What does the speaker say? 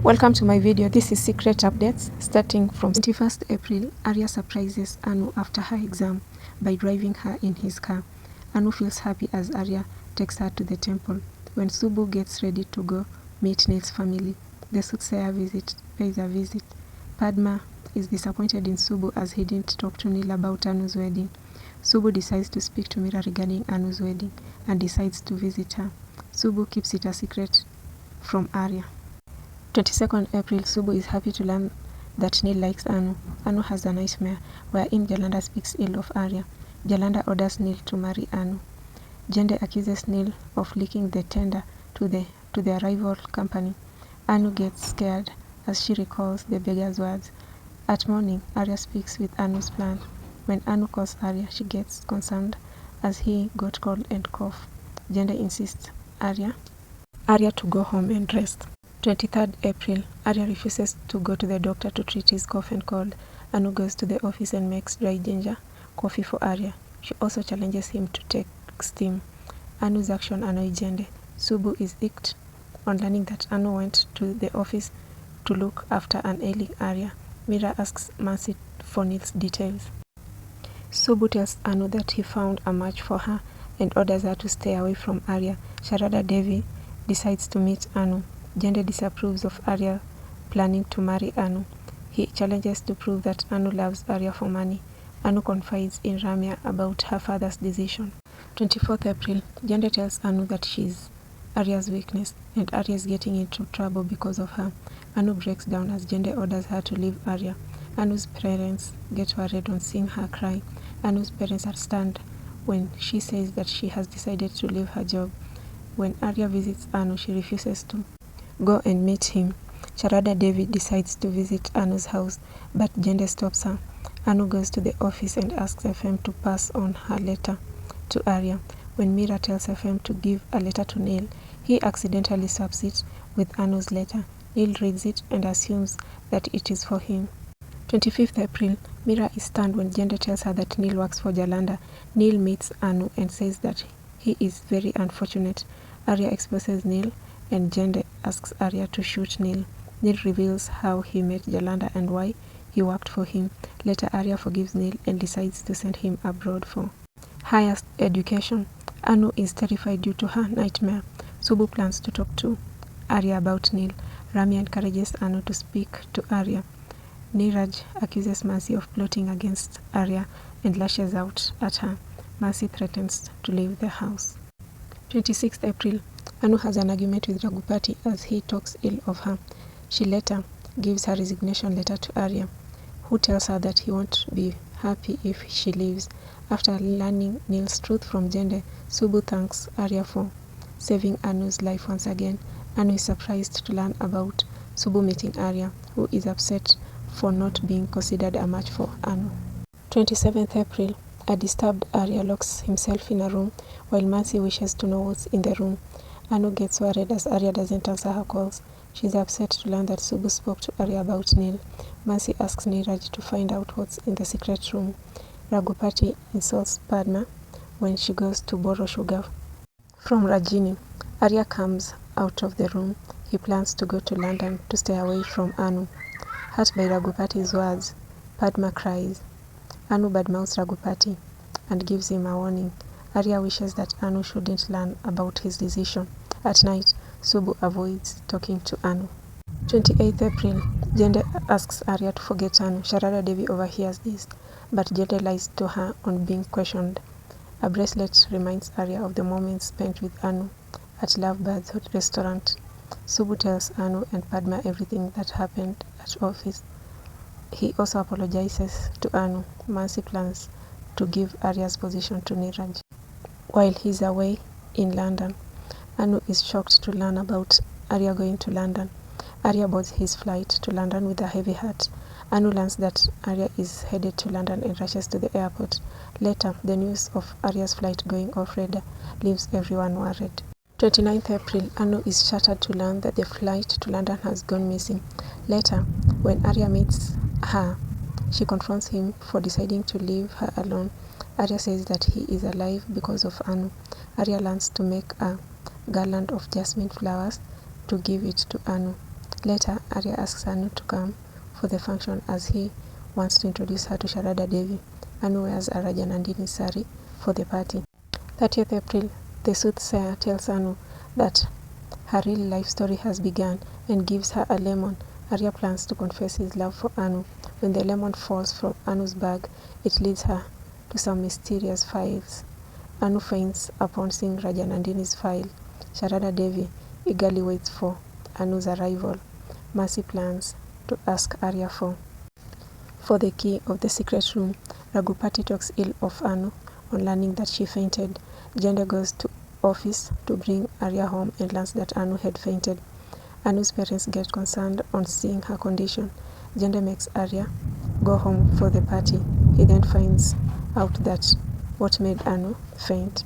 Welcome to my video. This is Secret Updates starting from 21st April. Arya surprises Anu after her exam by driving her in his car. Anu feels happy as Arya takes her to the temple. When Subu gets ready to go meet Neil's family, the soothsayer pays a visit. Padma is disappointed in Subu as he didn't talk to Neil about Anu's wedding. Subu decides to speak to Mira regarding Anu's wedding and decides to visit her. Subu keeps it a secret from Arya. 22nd April, Subu is happy to learn that Neil likes Anu. Anu has a nightmare wherein Jalanda speaks ill of Arya. Jalanda orders Neil to marry Anu. Jende accuses Neil of leaking the tender to their rival company. Anu gets scared as she recalls the beggar's words. At morning, Arya speaks with Anu's plan. When Anu calls Arya, she gets concerned as he got cold and cough. Jende insists Arya to go home and rest. 23rd April, Arya refuses to go to the doctor to treat his cough and cold. Anu goes to the office and makes dry ginger coffee for Arya. She also challenges him to take steam. Anu's action annoys Jende. Subu is icked on learning that Anu went to the office to look after an ailing Arya. Mira asks Mercy for Neil's details. Subu tells Anu that he found a match for her and orders her to stay away from Arya. Sharada Devi decides to meet Anu. Jende disapproves of Arya planning to marry Anu. He challenges to prove that Anu loves Arya for money. Anu confides in Ramya about her father's decision. 24th April, Jende tells Anu that she's Arya's weakness and Arya is getting into trouble because of her. Anu breaks down as Jende orders her to leave Arya. Anu's parents get worried on seeing her cry. Anu's parents are stunned when she says that she has decided to leave her job. When Arya visits Anu, she refuses to go and meet him. Sharada Devi decides to visit Anu's house, but Jende stops her. Anu goes to the office and asks FM to pass on her letter to Arya. When Mira tells FM to give a letter to Neil, he accidentally swaps it with Anu's letter. Neil reads it and assumes that it is for him. 25th April, Mira is stunned when Jende tells her that Neil works for Jalanda. Neil meets Anu and says that he is very unfortunate. Arya exposes Neil and Jende asks Arya to shoot Neil. Neil reveals how he met Jalanda and why he worked for him. Later, Arya forgives Neil and decides to send him abroad for higher education. Anu is terrified due to her nightmare. Subu plans to talk to Arya about Neil. Ramya encourages Anu to speak to Arya. Neeraj accuses Mercy of plotting against Arya and lashes out at her. Mercy threatens to leave the house. 26th April, Anu has an argument with Ragupati as he talks ill of her. She later gives her resignation letter to Arya, who tells her that he won't be happy if she leaves. After learning Neil's truth from Jende, Subu thanks Arya for saving Anu's life once again. Anu is surprised to learn about Subu meeting Arya, who is upset for not being considered a match for Anu. 27th April, a disturbed Arya locks himself in a room while Mercy wishes to know what's in the room. Anu gets worried as Arya doesn't answer her calls. She's upset to learn that Subu spoke to Arya about Neil. Mercy asks Neeraj to find out what's in the secret room. Ragupati insults Padma when she goes to borrow sugar from Rajini. Arya comes out of the room. He plans to go to London to stay away from Anu. Hurt by Ragupati's words, Padma cries. Anu badmouths Ragupati and gives him a warning. Arya wishes that Anu shouldn't learn about his decision. At night, Subu avoids talking to Anu. 28th April, Jende asks Arya to forget Anu. Sharada Devi overhears this, but Jende lies to her on being questioned. A bracelet reminds Arya of the moments spent with Anu at Lovebird's restaurant. Subu tells Anu and Padma everything that happened at office. He also apologizes to Anu. Mercy plans to give Arya's position to Neeraj. While he's away in London, Anu is shocked to learn about Arya going to London. Arya boards his flight to London with a heavy heart. Anu learns that Arya is headed to London and rushes to the airport. Later, the news of Arya's flight going off radar leaves everyone worried. 29th April, Anu is shattered to learn that the flight to London has gone missing. Later, when Arya meets her, she confronts him for deciding to leave her alone. Arya says that he is alive because of Anu. Arya learns to make a garland of jasmine flowers to give it to Anu. Later, Arya asks Anu to come for the function as he wants to introduce her to Sharada Devi. Anu wears a Rajanandini sari for the party. 30th April, the soothsayer tells Anu that her real life story has begun and gives her a lemon. Arya plans to confess his love for Anu. When the lemon falls from Anu's bag, it leads her to some mysterious files. Anu faints upon seeing Rajanandini's file. Sharada Devi eagerly waits for Anu's arrival. Mercy plans to ask Arya for the key of the secret room. Raghupati talks ill of Anu on learning that she fainted. Jende goes to office to bring Arya home and learns that Anu had fainted. Anu's parents get concerned on seeing her condition. Jende makes Arya go home for the party. He then finds out that what made Anu faint